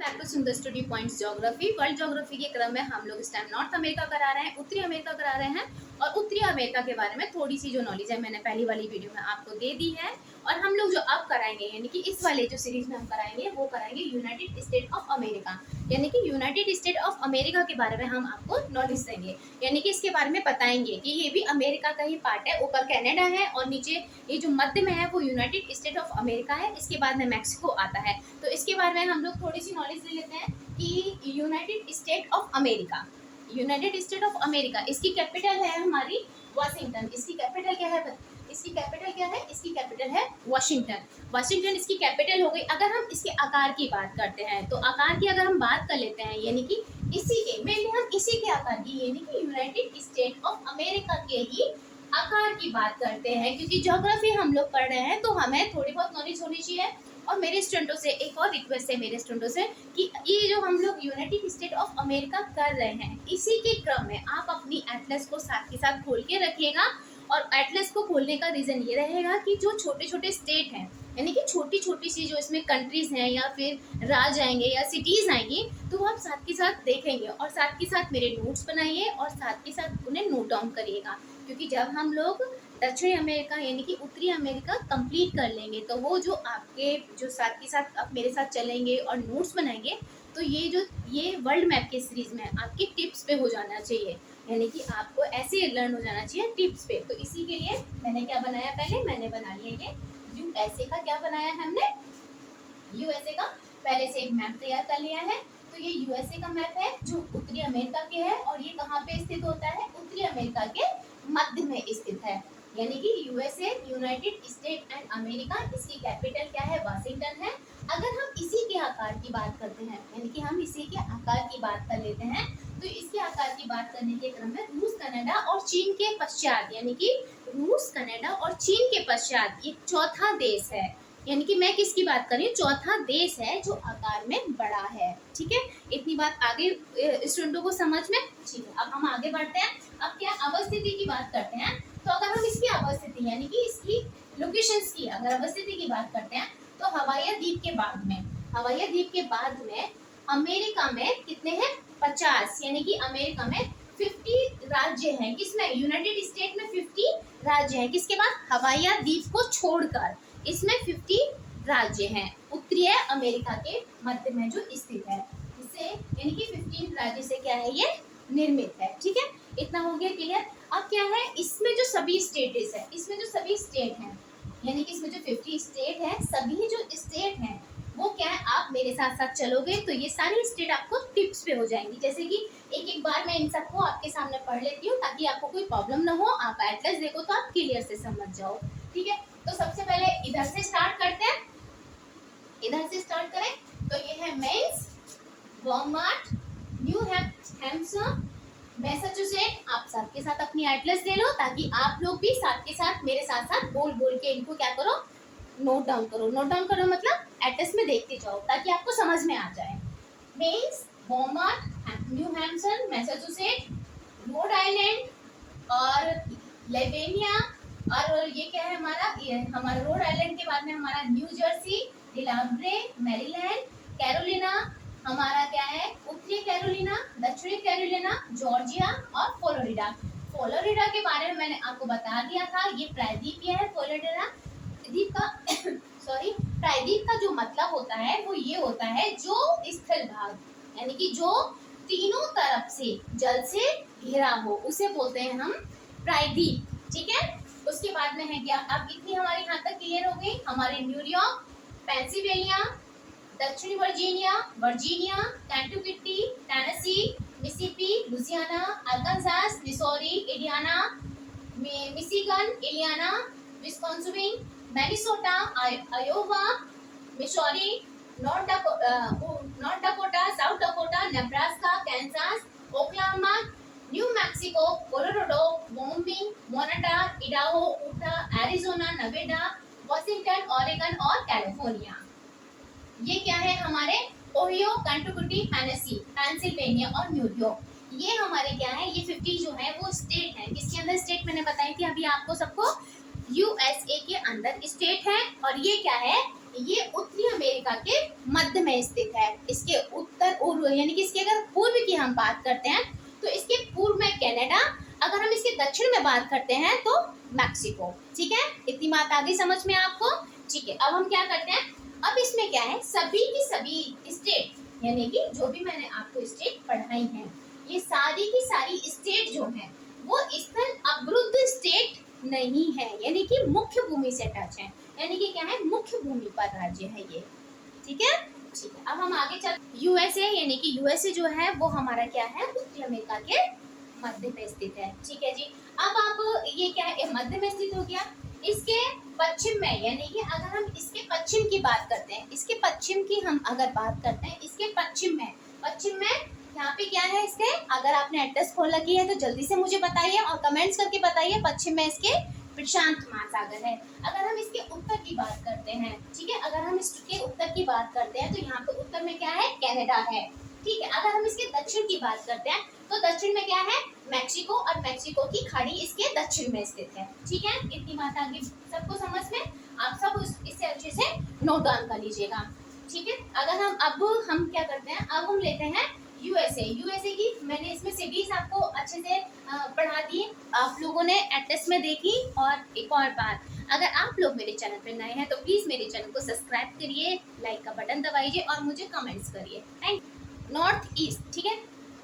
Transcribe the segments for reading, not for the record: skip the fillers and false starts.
Back to सुंदर study points geography. World geography के क्रम में हम लोग इस टाइम नॉर्थ अमेरिका करा रहे हैं, उत्तरी अमेरिका करा रहे हैं। और उत्तरी अमेरिका के बारे में थोड़ी सी जो नॉलेज है मैंने पहली वाली वीडियो में आपको दे दी है। और हम लोग जो अब कराएंगे यानी कि इस वाले जो सीरीज में हम कराएंगे वो कराएंगे यूनाइटेड स्टेट ऑफ अमेरिका, यानी कि यूनाइटेड स्टेट ऑफ अमेरिका के बारे में हम आपको नॉलेज देंगे। यानी कि इसके बारे में बताएंगे कि ये भी अमेरिका का ही पार्ट है। ऊपर कनाडा है और नीचे ये जो मध्य में है वो यूनाइटेड स्टेट ऑफ अमेरिका है। इसके बाद में मैक्सिको आता है। तो इसके बारे में हम लोग थोड़ी सी नॉलेज ले लेते हैं कि United state of America, United state of America इसकी कैपिटल है हमारी वाशिंगटन। इसकी कैपिटल क्या है? इसकी कैपिटल क्या है? इसकी कैपिटल है वाशिंगटन। वाशिंगटन इसकी कैपिटल हो गई। अगर हम इसके आकार की बात करते हैं तो आकार की अगर हम बात कर लेते हैं यानी कि इसी के मेनली हम इसी के आकार की यानी कि यूनाइटेड स्टेट ऑफ अमेरिका के ही आकार की बात करते हैं, क्योंकि ज्योग्राफी हम लोग पढ़ रहे हैं तो हमें थोड़ी बहुत नॉलेज होनी चाहिए। और मेरे स्टूडेंटों से एक और रिक्वेस्ट है मेरे स्टूडेंटों से कि ये जो हम लोग यूनाइटेड स्टेट ऑफ अमेरिका कर रहे हैं इसी के क्रम में आप अपनी एटलस को साथ के साथ खोल के रखिएगा। और एटलस को खोलने का रीज़न ये रहेगा कि जो छोटे छोटे स्टेट हैं यानी कि छोटी छोटी सी जो इसमें कंट्रीज़ हैं या फिर राज्य आएंगे या सिटीज़ आएंगी तो वो आप साथ के साथ देखेंगे और साथ के साथ मेरे नोट्स बनाइए और साथ के साथ उन्हें नोट डाउन करिएगा। क्योंकि जब हम लोग दक्षिणी अमेरिका यानी कि उत्तरी अमेरिका कंप्लीट कर लेंगे तो वो जो आपके जो साथ के साथ आप मेरे साथ चलेंगे और नोट्स बनाएंगे तो ये वर्ल्ड मैप के सीरीज़ में आपके टिप्स पे हो जाना चाहिए, यानी कि आपको ऐसे लर्न हो जाना चाहिए टिप्स पे। तो इसी के लिए मैंने क्या बनाया, पहले मैंने बना लिया ये यूएसए का क्या बनाया है हमने, यूएसए का पहले से एक मैप तैयार कर लिया है। तो ये यूएसए का मैप है जो उत्तरी अमेरिका के है और ये कहाँ पे स्थित होता है? उत्तरी अमेरिका के मध्य में स्थित है। यानी कि USA United state and America, इसकी कैपिटल क्या है? वाशिंगटन है। अगर हम इसी के आकार की बात करते हैं यानी कि हम इसी के आकार की बात कर लेते हैं तो इसके आकार की बात करने के क्रम में रूस, कनाडा और चीन के पश्चात यानी कि रूस, कनाडा और चीन के पश्चात एक चौथा देश है। यानी कि मैं किसकी बात कर रही हूँ? चौथा देश है जो आकार में बड़ा है। ठीक है, इतनी बात आगे स्टूडेंटों को समझ में? ठीक है, अब हम आगे बढ़ते हैं। अब क्या अवस्थिति की बात करते हैं। तो अगर हम इसकी अवस्थिति यानी कि इसकी लोकेशंस की अगर अवस्थिति की बात करते हैं तो हवाई द्वीप के बाद में, हवाई द्वीप के बाद में अमेरिका में कितने हैं? 50, यानी कि अमेरिका में 50 राज्य हैं। किसमें? यूनाइटेड स्टेट में 50 राज्य हैं। किसके बाद? हवाई द्वीप को छोड़कर इसमें 50 राज्य हैं उत्तरी अमेरिका के मध्य में जो स्थित है। इससे यानी कि 15 राज्य से क्या है? ये निर्मित है। ठीक है, इतना हो गया क्लियर। अब क्या है इसमें जो सभी स्टेट्स है, इसमें जो सभी स्टेट हैं यानी कि इसमें जो 50 स्टेट है, सभी जो स्टेट हैं वो क्या है? आप मेरे साथ साथ चलोगे तो ये सारी स्टेट आपको टिप्स पे हो जाएंगी। जैसे कि एक एक बार मैं इन सबको आपके सामने पढ़ लेती हूँ ताकि आपको कोई प्रॉब्लम ना हो। आप एटलस देखो तो आप क्लियर से समझ जाओ। ठीक है, तो सबसे पहले इधर से स्टार्ट करते हैं। इधर से स्टार्ट करें तो ये है mains, Vermont, New Hampshire, Massachusetts. आप साथ के साथ अपनी एटलस ले लो ताकि आप लोग भी साथ के साथ मेरे साथ साथ बोल बोल के इनको क्या करो? नोट डाउन करो। नोट डाउन करो मतलब एटलस में देखते जाओ ताकि आपको समझ में आ जाए। Maine, Vermont, New Hampshire, Massachusetts, Rhode Island और लेवेनिया। और ये क्या है हमारा? ये हमारा रोड आइलैंड के बाद में हमारा न्यू जर्सी, डिलाब्रे, मैरीलैंड, कैरोलिना, हमारा क्या है? उत्तरी कैरोलिना, दक्षिणी कैरोलिना, जॉर्जिया और फ्लोरिडा। फ्लोरिडा के बारे में मैंने आपको बता दिया था, ये प्रायद्वीप है फ्लोरिडा द्वीप का सॉरी, प्रायद्वीप का जो मतलब होता है वो ये होता है जो स्थल भाग यानी कि जो तीनों तरफ से जल से घिरा हो उसे बोलते हैं हम प्रायद्वीप। ठीक है, उसके बाद में है क्या? अब इतनी हमारी यहाँ तक क्लियर हो गई। हमारे न्यूयॉर्क, पेंसिल्वेनिया, दक्षिणी Virginia, Virginia, Kentucky, Tennessee, Mississippi, Louisiana, Arkansas, Missouri, Indiana, Michigan, Illinois, Wisconsin, Minnesota, Iowa, Missouri, North Dakota, South Dakota, Nebraska, Kansas, Oklahoma, New Mexico, Colorado, Wyoming, Montana, Idaho, Utah, Arizona, Nevada, Washington, Oregon और California. ये क्या है हमारे? Ohio, Kentucky, Tennessee, Pennsylvania और New York. ये हमारे क्या है? ये 50 जो है वो स्टेट है। किसके अंदर स्टेट मैंने बताई थी अभी आपको सबको? यूएसए के अंदर स्टेट है। और ये क्या है, ये उत्तरी अमेरिका के मध्य में स्थित है। इसके उत्तर और यानी कि इसके अगर पूर्व की हम बात करते हैं तो इसके पूर्व में कनाडा, अगर हम इसके दक्षिण में बात करते हैं तो मैक्सिको। ठीक है, इतनी बात आ गई समझ में आपको। ठीक है, अब हम क्या करते हैं, अब इसमें क्या है, सभी की सभी स्टेट यानी कि जो भी मैंने आपको स्टेट पढ़ाई हैं, ये सारी की सारी स्टेट जो है वो स्थल अवरुद्ध स्टेट नहीं है, यानी कि मुख्य भूमि से टच है, यानी कि क्या है, मुख्य भूमि पर राज्य है ये। ठीक है, ठीक है, अब हम आगे चल। यूएसए यानी कि यूएसए जो है वो हमारा क्या है, उत्तरी अमेरिका के मध्य में स्थित है। ठीक है जी, अब आप ये क्या है, मध्य में स्थित हो गया। इसके पश्चिम में, यानी कि अगर हम इसके पश्चिम की बात करते हैं, इसके पश्चिम की हम अगर बात करते हैं, इसके पश्चिम में यहाँ पे क्या है इसके, अगर आपने एड्रेस खोल रखी है तो जल्दी से मुझे बताइए और कमेंट्स करके बताइए। पश्चिम में इसके प्रशांत महासागर है। अगर हम इसके उत्तर की बात करते हैं, ठीक है, अगर हम इसके उत्तर की बात करते हैं तो यहाँ पे उत्तर में क्या है, कनाडा है। ठीक है, अगर हम इसके दक्षिण की बात करते हैं तो दक्षिण में क्या है, मैक्सिको, और मैक्सिको की खाड़ी इसके दक्षिण में स्थित है। ठीक है, इतनी बात आगे सबको समझ में, आप सब इसे अच्छे से नोट डाउन कर लीजिएगा। ठीक है, अगर हम क्या करते हैं, अब हम लेते हैं यूएसए की मैंने इसमें सिटीज आपको अच्छे से पढ़ा दी, आप लोगों ने एटलेस में देखी। और एक और बात, अगर आप लोग मेरे चैनल पर नए हैं तो प्लीज़ मेरे चैनल को सब्सक्राइब करिए, लाइक का बटन दबाइए और मुझे कमेंट्स करिए। Thank you. नॉर्थ ईस्ट, ठीक है,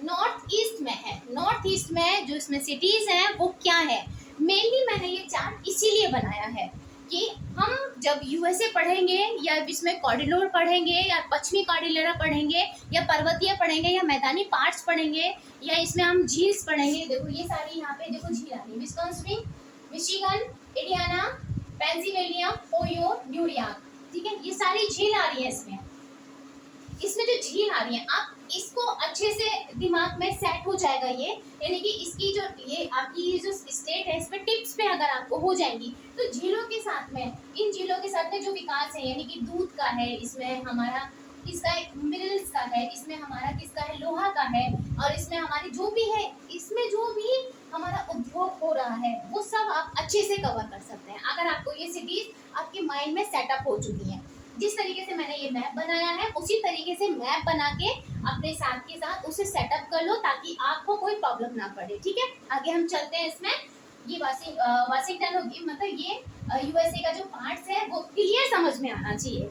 नॉर्थ ईस्ट में है, नॉर्थ ईस्ट में जो इसमें सिटीज़ हैं वो क्या है, मेनली मैंने ये चार्ट इसीलिए बनाया है कि हम जब यूएसए पढ़ेंगे या इसमें कॉरिडोर पढ़ेंगे या पश्चिमी कॉरिडोर पढ़ेंगे या पर्वतीय पढ़ेंगे या मैदानी पार्ट्स पढ़ेंगे या इसमें हम झील्स पढ़ेंगे। देखो ये सारी यहाँ पे देखो झील आ रही है, Wisconsin, Michigan, Indiana, Pennsylvania, OYO, New York. ठीक है, ये सारी झील आ रही है इसमें जो झील आ रही है, आप इसको अच्छे से दिमाग में सेट हो जाएगा ये, यानी कि इसकी जो ये आपकी जो स्टेट है इसमें टिप्स पे अगर आपको हो जाएंगी तो झीलों के साथ में, इन झीलों के साथ में जो विकास है, यानी कि दूध का है, इसमें हमारा किसका है, मिनरल्स का है, इसमें हमारा किसका है, लोहा का है, और इसमें हमारी जो भी है, इसमें जो भी हमारा उद्योग हो रहा है वो सब आप अच्छे से कवर कर सकते हैं अगर आपको ये सिटीज आपके माइंड में सेटअप हो चुकी हैं। जिस तरीके से मैंने ये मैप बनाया है उसी तरीके से मैप बना के अपने साथ के साथ उसे सेटअप कर लो ताकि आपको कोई प्रॉब्लम ना पड़े। ठीक है, आगे हम चलते हैं। इसमें ये वाशिंगटन होगी, मतलब ये यूएसए का जो पार्ट्स है वो क्लियर समझ में आना चाहिए,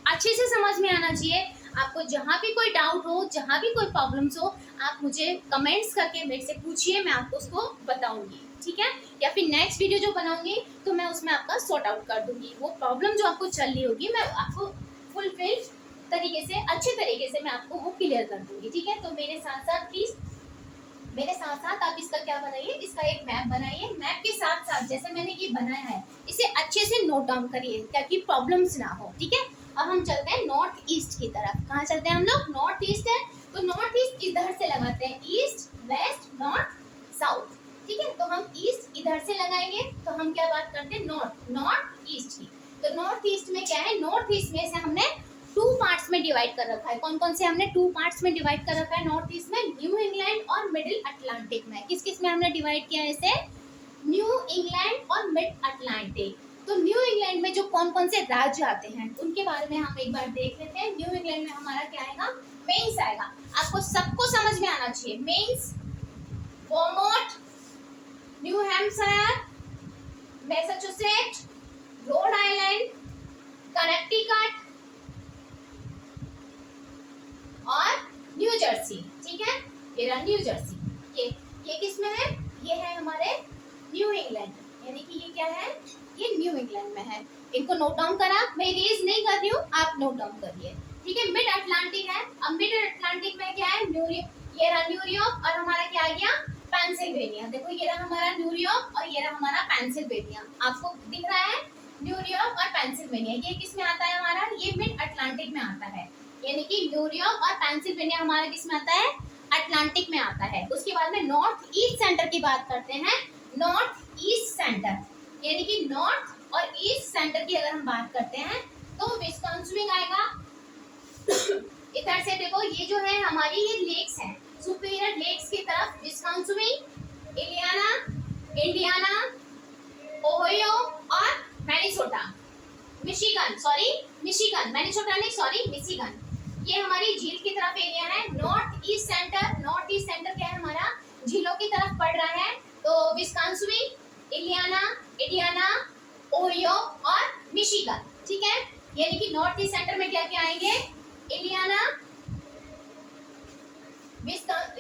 अच्छे से समझ में आना चाहिए। आपको जहाँ भी कोई डाउट हो, जहाँ भी कोई प्रॉब्लम्स हो, आप मुझे कमेंट्स करके मेरे से पूछिए, मैं आपको उसको बताऊंगी। ठीक है, या फिर नेक्स्ट वीडियो जो बनाऊंगी तो मैं उसमें आपका सॉर्ट आउट कर दूंगी, वो प्रॉब्लम जो आपको चल रही होगी मैं आपको फुलफिल तरीके से, अच्छे तरीके से मैं आपको वो क्लियर कर दूंगी। ठीक है, तो मेरे साथ साथ प्लीज मेरे साथ साथ आप इसका क्या बनाइए, इसका एक मैप बनाइए। मैप के साथ साथ जैसे मैंने ये बनाया है इसे अच्छे से नोट डाउन करिए ताकि प्रॉब्लम्स ना हो। ठीक है, अब हम चलते हैं नॉर्थ ईस्ट की तरफ। कहाँ चलते हैं हम लोग, नॉर्थ ईस्ट है तो नॉर्थ ईस्ट इधर से लगाते हैं, ईस्ट वेस्ट नॉर्थ साउथ। ठीक है, तो हम ईस्ट इधर से लगाएंगे तो हम क्या बात करते हैं, नॉर्थ ईस्ट की। तो नॉर्थ ईस्ट में क्या है, नॉर्थ ईस्ट में से हमने 2 पार्ट्स में डिवाइड कर रखा है। कौन कौन से हमने 2 पार्ट्स में डिवाइड कर रखा है नॉर्थ ईस्ट में, न्यू इंग्लैंड और मिडिल अटलांटिक में। किस किस में हमने डिवाइड किया है इसे, न्यू इंग्लैंड और मिड अटलांटिक। तो न्यू इंग्लैंड में जो कौन कौन से राज्य आते हैं उनके बारे में हम एक बार देख लेते हैं। न्यू इंग्लैंड में हमारा क्या आएगा, मेन्स आएगा, आपको सबको समझ में आना चाहिए। Maine, Vermont, New Hampshire, Massachusetts, Rhode Island, Connecticut और न्यू जर्सी। ठीक है, ये रहा न्यू जर्सी। ये किस में है, ये है हमारे न्यू इंग्लैंड, यानी कि ये क्या है, ये न्यू इंग्लैंड में है। इनको नोट डाउन करा, मैं इरेज नहीं कर रही हूँ, आप नोट डाउन करिए। ठीक है, मिड अटलांटिक है। अब मिड अटलांटिक में क्या है, ये रहा न्यूयॉर्क और हमारा क्या आ गया, पेंसिल्वेनिया। देखो ये रहा हमारा न्यूयॉर्क और ये रहा हमारा पेंसिल्वेनिया, आपको दिख रहा है न्यूयॉर्क और पेंसिल्वेनिया। ये किस में आता है हमारा, ये मिड अटलांटिक में आता है, यानी कि न्यूयॉर्क और पेंसिल्वेनिया हमारा किस में आता है, अटलांटिक में आता है। उसके बाद में नॉर्थ ईस्ट सेंटर की बात करते हैं। नॉर्थ ईस्ट सेंटर यानी कि नॉर्थ और ईस्ट सेंटर की अगर हम बात करते हैं तो विस्कॉन्सिन आएगा। इधर से देखो ये जो है हमारी ये लेक्स हैं, सुपीरियर लेक्स की तरफ विस्कॉन्सिन, इंडियाना, ओहियो और मैनिसोटा। मिशिगन, मैनिसोटा नहीं, सॉरी, मिशिगन। ये हमारी झील की तरफ एरिया है। नॉर्थ ईस्ट सेंटर क्या है हमारा, झीलों की तरफ पड़ रहा है। तो विस्कॉन्सिन, इंडियाना, ओहियो और मिशिगन, ठीक है। यानी कि नॉर्थ ईस्ट सेंटर में क्या क्या आएंगे, इंडियाना, ये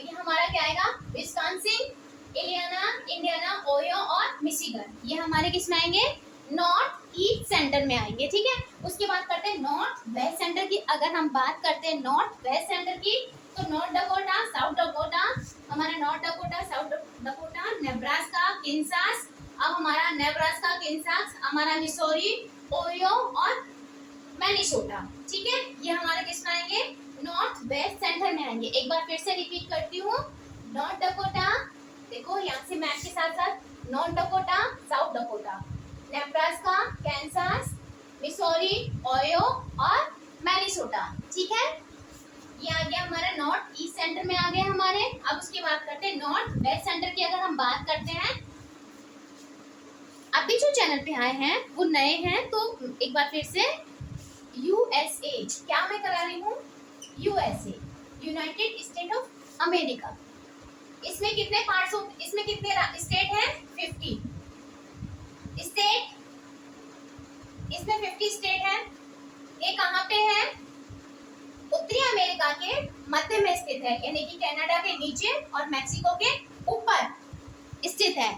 हमारा क्या आएगा, विस्कॉन्सिन, इंडियाना, ओहियो और मिशिगन। ये हमारे किस में आएंगे, नॉर्थ ईस्ट सेंटर में आएंगे, ठीक है। उसके बाद करते हैं नॉर्थ वेस्ट सेंटर की। अगर हम बात करते हैं नॉर्थ वेस्ट सेंटर की, तो नॉर्थ डकोटा, साउथ डकोटा, हमारा North Dakota, South Dakota, Nebraska, Kansas, अब हमारा नेब्रास्का, किन्सास, हमारा मिसौरी, ओहियो और मैनिसोटा, ठीक है। ये हमारे किस में आएंगे, नॉर्थ वेस्ट सेंटर में आएंगे। एक बार फिर से रिपीट करती हूँ, नॉर्थ डकोटा, देखो यहाँ से मैप के साथ साथ, north Dakota, South Dakota, Nebraska, Kansas, Missouri, Ohio और मैनिसोटा, ठीक है। ये आ गया हमारा नॉर्थ ईस्ट सेंटर में आ गया हमारे। अब उसकी बात करते हैं नॉर्थ वेस्ट सेंटर की। अगर हम बात करते हैं, अभी जो चैनल पे आए हैं वो नए हैं, तो एक बार फिर से, यूएसए, क्या मैं करा रही हूँ, USA, United state of America. इसमें कितने पार्ट्स होते, इसमें कितने स्टेट हैं, 50 स्टेट, इसमें 50 स्टेट है। ये कहाँ पे है, उत्तरी अमेरिका के मध्य में स्थित है, यानी कि कनाडा के नीचे और मेक्सिको के ऊपर स्थित है।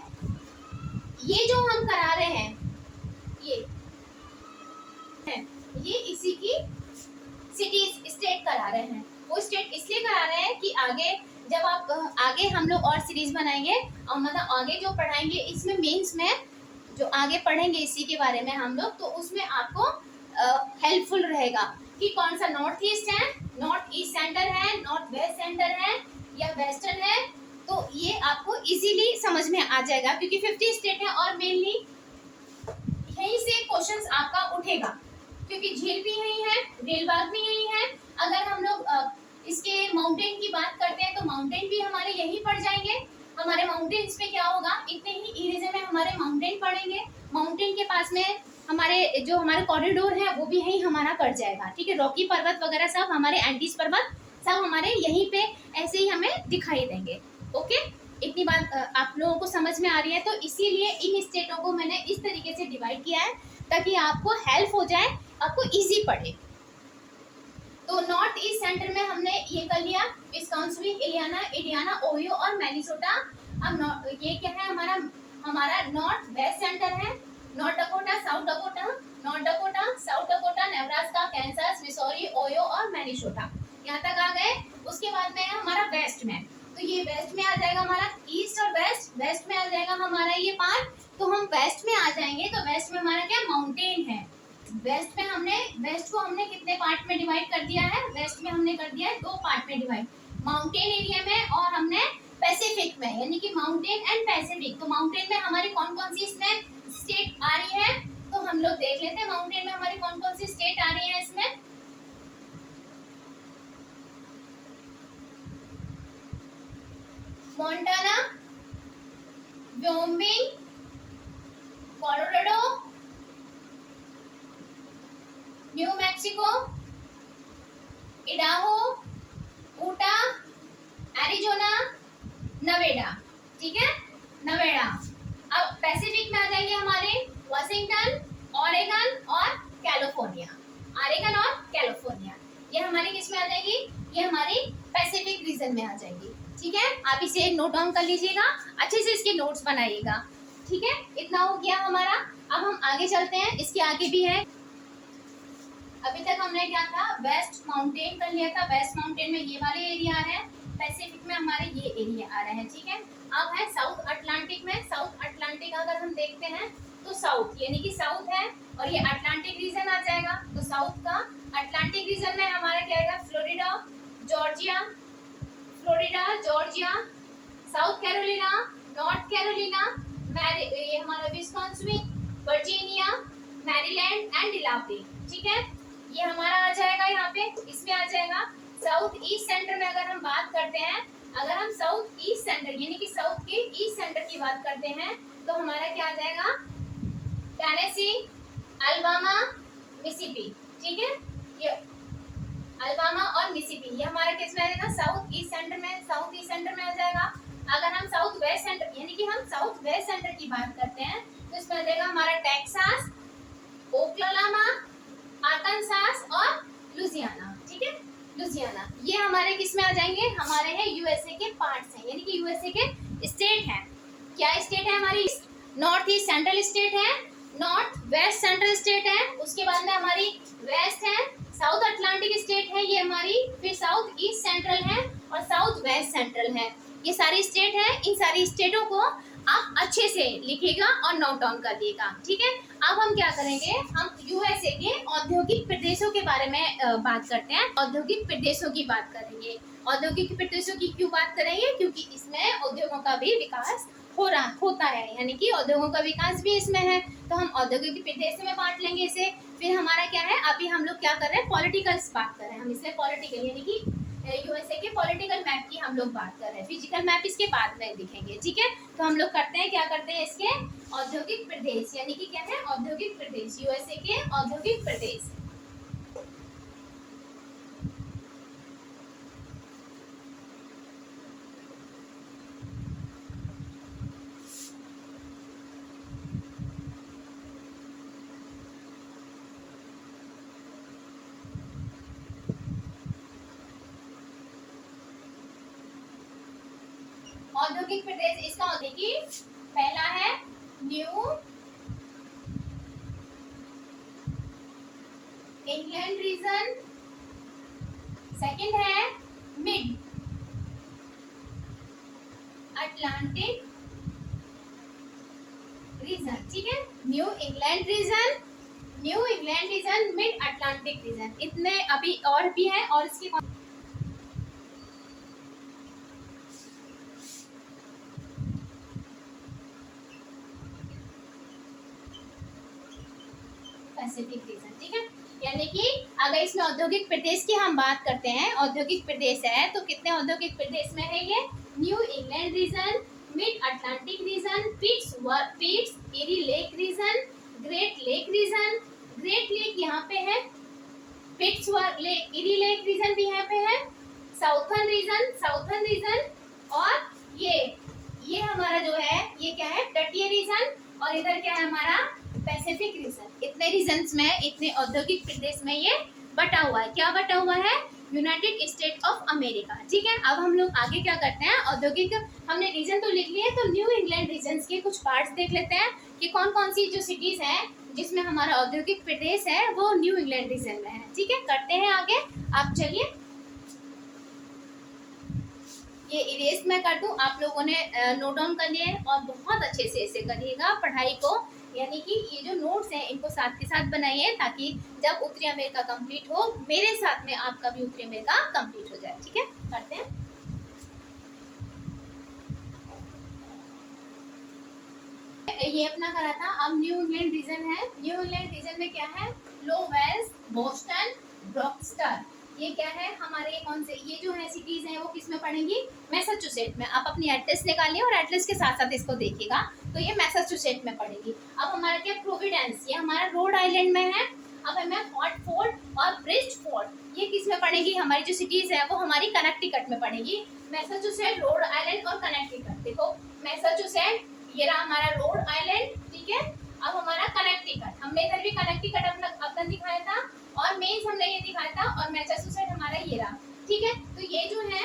ये जो हम करा रहे हैं, ये इसी की सिटीज, स्टेट करा रहे हैं। वो स्टेट इसलिए करा रहे हैं कि आगे जब आप आगे हम लोग और सीरीज बनाएंगे और मतलब आगे जो पढ़ाएंगे इसमें मेंस में जो आगे पढ़ेंगे इसी के बारे में हम लोग, तो उसमें आपको हेल्पफुल रहेगा कि कौन सा नॉर्थ ईस्ट है, नॉर्थ ईस्ट सेंटर है, नॉर्थ वेस्ट सेंटर है या वेस्टर्न है। तो ये आपको इजीली समझ में आ जाएगा, क्योंकि 50 स्टेट है और मेनली यहीं से क्वेश्चंस आपका उठेगा, क्योंकि झील भी यही है, रेलबाग भी यही है। अगर हम लोग इसके माउंटेन की बात करते हैं तो माउंटेन भी हमारे यहीं पड़ जाएंगे। हमारे माउंटेन्स पे क्या होगा, इतने ही एरिया में हमारे माउंटेन पड़ेंगे। माउंटेन के पास में हमारे जो हमारे कॉरिडोर है वो भी यहीं हमारा कट जाएगा, ठीक है। रॉकी पर्वत वगैरह सब हमारे, एंडीज पर्वत सब हमारे यहीं पे ऐसे ही हमें दिखाई देंगे। ओके, इतनी बात आप लोगों को समझ में आ रही है। तो इसीलिए इन स्टेटों को मैंने इस तरीके से डिवाइड किया है ताकि आपको हेल्प हो जाए, आपको इजी पड़े। तो नॉर्थ ईस्ट सेंटर में हमने ये कर लिया, विस्कॉन्सिन, इंडियाना, ओहियो और मैनिसोटा। अब ये क्या है, हमारा नॉर्थ वेस्ट सेंटर है, north Dakota, South Dakota, north Dakota, South Dakota, Nebraska, Kansas, Missouri, Ohio और मैनिसोटा, यहाँ तक आ गए। उसके बाद में है हमारा वेस्ट में, तो ये वेस्ट में आ जाएगा हमारा, ईस्ट और वेस्ट में आ जाएगा हमारा ये पार्ट। तो हम वेस्ट में आ जाएंगे, तो वेस्ट में हमारा क्या, माउंटेन है। वेस्ट को हमने कितने पार्ट में डिवाइड कर दिया है, वेस्ट में हमने कर दिया है 2 पार्ट में डिवाइड, माउंटेन एरिया में और हमने पैसिफिक में, यानी कि माउंटेन एंड पैसिफिक। तो माउंटेन में हमारी कौन कौन सी इसमें स्टेट आ रही है, तो हम लोग देख लेते हैं माउंटेन में हमारी कौन कौन सी स्टेट आ रही है इसमें। Montana, Wyoming, Colorado, New Mexico, Idaho, Utah, Arizona, Nevada, ठीक है, नवेडा। अब पैसिफिक में आ जाएंगे हमारे वाशिंगटन, ऑरेगन और कैलिफोर्निया, ये हमारी किस में आ जाएगी, ये हमारी पैसिफिक रीजन में आ जाएगी, ठीक है। आप इसे नोट डाउन कर लीजिएगा, अच्छे से इसके नोट्स बनाइएगा, ठीक है। इतना हो गया हमारा। अब हम आगे चलते हैं, इसके आगे भी है। अभी तक हमने क्या था, वेस्ट माउंटेन कर लिया था, वेस्ट माउंटेन में ये वाले एरिया है, पैसिफिक में हमारे ये एरिया आ रहे हैं, ठीक है। अब है साउथ अटलांटिक में, साउथ अटलांटिक अगर हम देखते हैं तो साउथ यानी कि साउथ है और ये अटलांटिक रीजन आ जाएगा। तो साउथ का अटलांटिक रीजन में हमारा क्या आएगा, Florida, Georgia, south Carolina, north Carolina, ये हमारा विस्कॉन्सिन, वर्जीनिया, मैरीलैंड एंड डिलावरी, ठीक है। ये हमारा आ जाएगा यहाँ पे, इसमें आ जाएगा। साउथ ईस्ट सेंटर में अगर हम बात करते हैं, अगर हम साउथ ईस्ट सेंटर यानी कि साउथ के ईस्ट सेंटर की बात करते हैं, तो हमारा क्या आ जाएगा, टेनेसी, अल्बामा, मिसिसिपी, ठीक है। ये अल्बामा और मिसिसिपी ये हमारा किस में आ जाएगा, साउथ ईस्ट सेंटर में, साउथ ईस्ट सेंटर में आ जाएगा। अगर हम साउथ वेस्ट सेंटर यानी कि हम साउथ वेस्ट सेंटर की बात करते हैं तो इसमें आ जाएगा हमारा टेक्सास, ओक्लाहोमा, आर्कानसास और लुजियाना, ठीक है। लुजियाना ये हमारे किस में आ जाएंगे, हमारे हैं यूएसए के पार्ट्स हैं, यानी कि यूएसए के स्टेट हैं। क्या स्टेट है हमारी, नॉर्थ ईस्ट सेंट्रल स्टेट है, नॉर्थ वेस्ट सेंट्रल स्टेट है, उसके बाद में हमारी वेस्ट है, साउथ अटलांटिक स्टेट है ये हमारी, फिर साउथ ईस्ट सेंट्रल है और साउथ वेस्ट सेंट्रल है। ये सारी स्टेट है। इन सारी स्टेटों को आप अच्छे से लिखिएगा और नोट डाउन कर दिएगा, ठीक है। अब हम क्या करेंगे, हम यूएसए के औद्योगिक प्रदेशों के बारे में बात करते हैं। औद्योगिक प्रदेशों की बात करेंगे। औद्योगिक प्रदेशों की क्यों बात करेंगे, क्योंकि इसमें उद्योगों का भी विकास होता है, यानी कि उद्योगों का विकास भी इसमें है, तो हम औद्योगिक प्रदेश में बांट लेंगे इसे। फिर हमारा क्या है, अभी हम लोग क्या कर रहे हैं, पॉलिटिकल बात कर रहे हैं हम, इसलिए पॉलिटिकल यानी कि यूएसए के पॉलिटिकल मैप की हम लोग बात कर रहे हैं। फिजिकल मैप इसके बाद में दिखेंगे, ठीक है। तो हम लोग करते हैं, क्या करते हैं, इसके औद्योगिक प्रदेश यानी कि क्या है, औद्योगिक प्रदेश, यूएसए के औद्योगिक प्रदेश। औद्योगिक प्रदेश इसका औद्योगिक, पहला है न्यू इंग्लैंड रीजन, सेकंड है मिड अटलांटिक रीजन, ठीक है। New England region, New England region, Mid Atlantic region, इतने अभी और भी हैं। और इसके पैसिफिक रीजन, ठीक है। यानी कि अगर इसमें औद्योगिक प्रदेश की हम बात करते हैं, औद्योगिक प्रदेश है तो कितने औद्योगिक प्रदेश में है ये, New England region, Mid Atlantic region, पिट्स Erie lake region, great lake region, great lake यहाँ पे है, पिट्स लेक, एरी लेक रीजन भी यहाँ पे है, साउथर्न रीजन और ये हमारा जो है ये क्या है, तटीय रीजन, और इधर क्या है हमारा पैसिफिक रीजन। इतने रीजन्स में, इतने औद्योगिक प्रदेश में ये बटा हुआ है। क्या बटा हुआ है, यूनाइटेड स्टेट ऑफ अमेरिका, ठीक है। अब हम लोग आगे क्या करते हैं, औद्योगिक हमने रीजन तो लिख लिए, तो न्यू इंग्लैंड रीजन के कुछ पार्ट्स देख लेते हैं कि कौन कौन सी जो सिटीज हैं जिसमें हमारा औद्योगिक प्रदेश है वो न्यू इंग्लैंड रीजन में है, ठीक है। करते हैं आगे, आप चलिए ये इरेज मैं कर दूं, आप लोगों ने नोट डाउन कर लिए और बहुत अच्छे से इसे करिएगा पढ़ाई को, यानी कि ये जो नोट्स हैं इनको साथ के साथ बनाइए ताकि जब उत्तरी अमेरिका कंप्लीट हो मेरे साथ में आपका भी उत्तरी अमेरिका कंप्लीट हो जाए, ठीक है। करते हैं, ये अपना करा था। अब न्यू इंग्लैंड रीजन है, न्यू इंग्लैंड रीजन में क्या है, लोवेल्स, बोस्टन, ब्रॉक्स्टर, ये क्या है हमारे कौन से, ये जो है सिटीज हैं वो किस में पड़ेंगी, मैसाचुसेट में। आप अपनी एटलस निकालिए और एटलस के साथ साथ इसको देखिएगा, तो ये मैसाचुसेट में पड़ेगी। अब हमारा क्या, प्रोविडेंस, ये हमारा रोड आइलैंड में है। अब हमें हॉटफोर्ड और ब्रिजफोर्ड ये किस में पड़ेगी, हमारी जो सिटीज है वो हमारी कनेक्टिकट में पड़ेगी। मैसाचुसेट, रोड आइलैंड और कनेक्टिकट, देखो मैसाचुसेट ये रहा हमारा रोड आइलैंड, ठीक है। अब हमारा कनेक्टिकट, हमने इधर भी कनेक्टिकट अपना दिखाया था और मेन्स हमने ये दिखाया था, और मैसाचुसेट हमारा ये रहा, ठीक है। तो ये जो है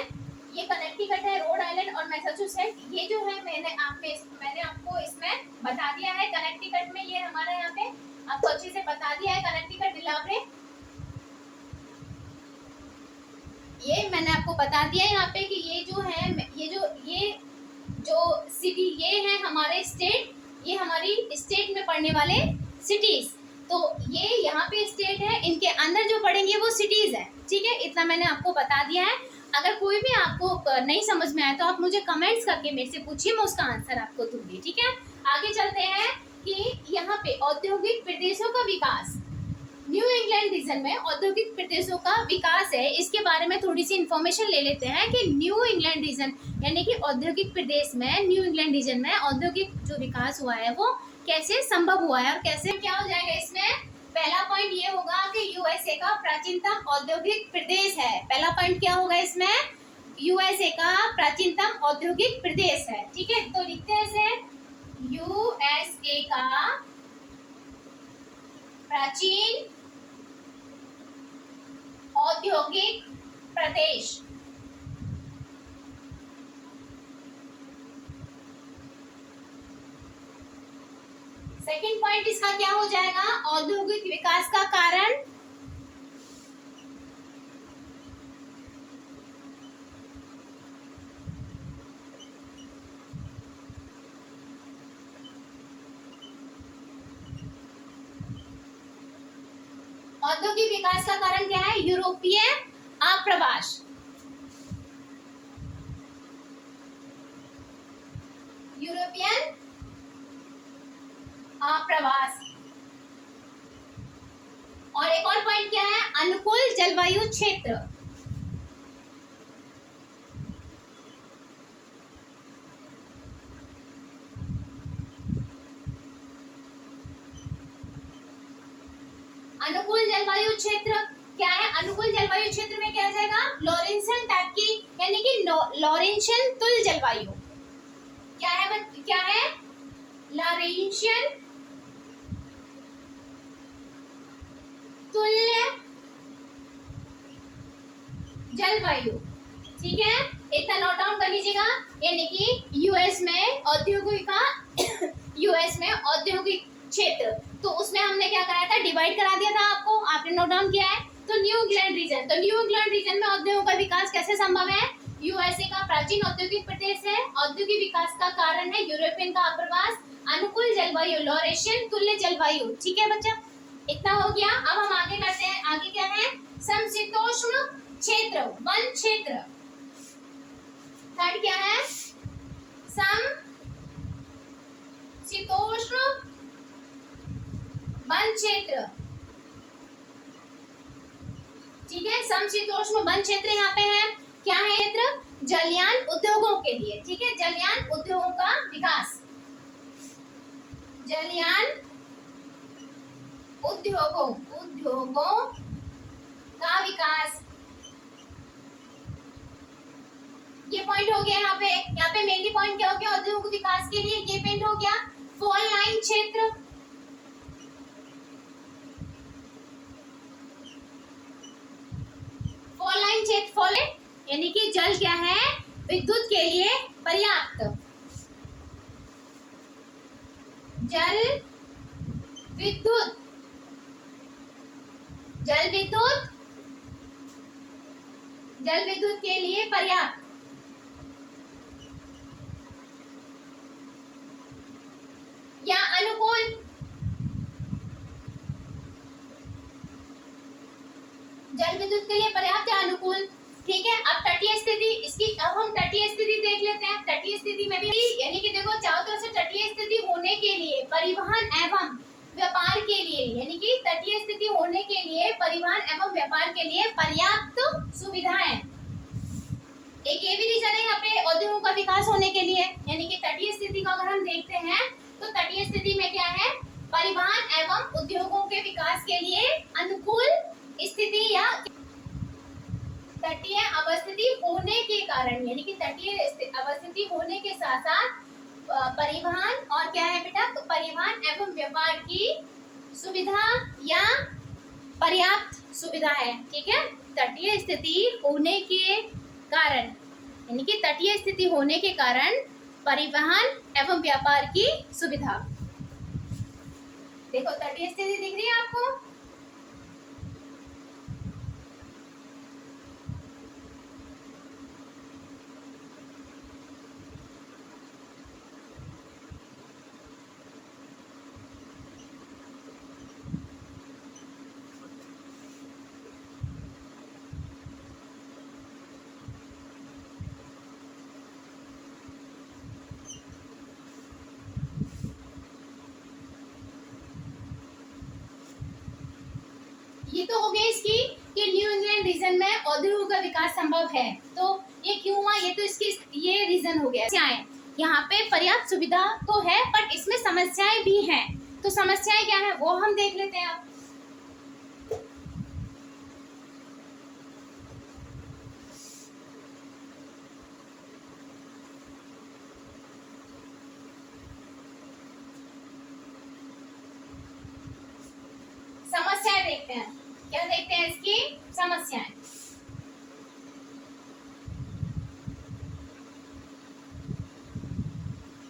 ये कनेक्टिकट है, रोड आइलैंड और मैसाचुसेट, ये जो है मैंने आपको इसमें बता दिया है। कनेक्टिकट में ये हमारा यहाँ पे आपको अच्छे से बता दिया है, कनेक्टिकट डिलावरे, ये मैंने आपको बता दिया है यहाँ पे कि ये जो है ये जो सिटी ये है हमारे स्टेट, ये हमारी स्टेट में पड़ने वाले सिटीज, तो ये यहाँ पे स्टेट है, इनके अंदर जो पड़ेंगे वो सिटीज है, ठीक है। इतना मैंने आपको बता दिया है। अगर कोई भी आपको नहीं समझ में आया तो आप मुझे कमेंट्स करके मेरे से पूछिए, मैं उसका आंसर आपको दूंगी, ठीक है। आगे चलते हैं कि यहाँ पे औद्योगिक प्रदेशों का विकास, न्यू इंग्लैंड रीजन में औद्योगिक प्रदेशों का विकास है, इसके बारे में थोड़ी सी इंफॉर्मेशन ले लेते हैं कि न्यू इंग्लैंड रीजन यानी कि औद्योगिक प्रदेश में, न्यू इंग्लैंड रीजन में औद्योगिक जो विकास हुआ है वो कैसे संभव हुआ है और कैसे क्या हो जाएगा इसमें। पहला पॉइंट ये होगा कि यूएसए का प्राचीनतम औद्योगिक प्रदेश है। पहला पॉइंट क्या होगा इसमें, यूएसए का प्राचीनतम औद्योगिक प्रदेश है। ठीक है, तो लिखते हैं इसे, यूएसए का प्राचीन औद्योगिक प्रदेश। सेकंड पॉइंट इसका क्या हो जाएगा, औद्योगिक विकास का कारण। औद्योगिक विकास का कारण क्या है, यूरोपीय आप्रवास। यूरोपियन आप्रवास। और एक और पॉइंट क्या है, अनुकूल जलवायु क्षेत्र। अनुकूल जलवायु क्षेत्र क्या है, अनुकूल जलवायु क्षेत्र में क्या आ जाएगा, लॉरेंशियन टाइप की, यानी कि लॉरेंशियन तुल्य जलवायु। क्या है, क्या है, लॉरेंशियन तुल्य जलवायु। ठीक है, इतना नोट डाउन कर लीजिएगा। यानी कि यूएस में औद्योगिक का यूएस में औद्योगिक क्षेत्र, तो उसमें हमने क्या कराया था, डिवाइड करा दिया था आपको, आपने नोट डाउन किया है। तो न्यू इंग्लैंड रीजन, तो न्यू इंग्लैंड रीजन में औद्योगों का विकास कैसे संभव है, यूएसए का प्राचीन औद्योगिक प्रदेश है, औद्योगिक विकास का कारण है यूरोपियन का आप्रवास, अनुकूल जलवायु, लॉरेंशियन तुल्य जलवायु। ठीक है बच्चा, इतना हो गया। अब हम आगे करते हैं, आगे क्या है, समशीतोष्ण क्षेत्र, वन क्षेत्र। थर्ड क्या है, समशीतोष्ण वन क्षेत्र। ठीक है, समशीतोष्ण वन क्षेत्र यहाँ पे है, क्या है क्षेत्र, जलयान उद्योगों के लिए। ठीक है, जलयान उद्योगों का विकास, जलयान उद्योगों का विकास। ये पॉइंट हो गया यहाँ पे मेनली पॉइंट क्या हो गया, औद्योगिक विकास के लिए ये पॉइंट हो गया। फॉल लाइन क्षेत्र, फॉल लाइन क्षेत्र, फॉल यानी कि जल क्या है, विद्युत के लिए पर्याप्त, जल विद्युत, जल विद्युत, जल विद्युत के लिए पर्याप्त, या अनुकूल, जल विद्युत के लिए पर्याप्त या अनुकूल। ठीक है, अब तटीय स्थिति, इसकी अब हम तटीय स्थिति देख लेते हैं। तटीय स्थिति में भी यानी कि देखो चारों तरफ से तटीय स्थिति होने के लिए परिवहन एवं व्यापार के लिए, यानी कि तटीय स्थिति होने के लिए परिवहन एवं व्यापार के लिए पर्याप्त सुविधाएं। एक ये भी रीजन है यहाँ पे औद्योगों का विकास होने के लिए, यानी कि तटीय स्थिति को अगर हम देखते हैं तो तटीय स्थिति में क्या है, परिवहन एवं उद्योगों के विकास के लिए अनुकूल स्थिति या तटीय अवस्थिति होने के कारण, यानी कि तटीय अवस्थिति होने के साथ साथ परिवहन और क्या है बेटा, तो परिवहन एवं व्यापार की सुविधा या पर्याप्त सुविधा है। ठीक है, तटीय स्थिति होने के कारण, यानी कि तटीय स्थिति होने के कारण परिवहन एवं व्यापार की सुविधा। देखो तटीय स्थिति दिख रही है आपको, ये तो हो गई इसकी कि न्यू इंग्लैंड रीजन में औद्योगिक का विकास संभव है। तो ये क्यों हुआ, ये तो इसकी ये रीजन हो गया। यहाँ पे पर्याप्त सुविधा तो है बट इसमें समस्याएं भी हैं। तो समस्याएं क्या है वो हम देख लेते हैं अब। समस्याएं देखते हैं, क्या देखते हैं इसकी समस्याएं।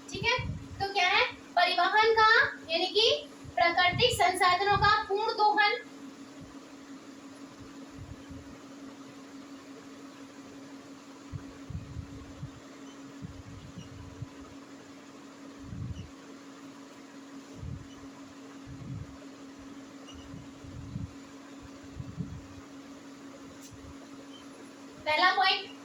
ठीक है, तो क्या है परिवहन का यानी कि प्राकृतिक संसाधनों का पूर्ण दोहन, पहला पॉइंट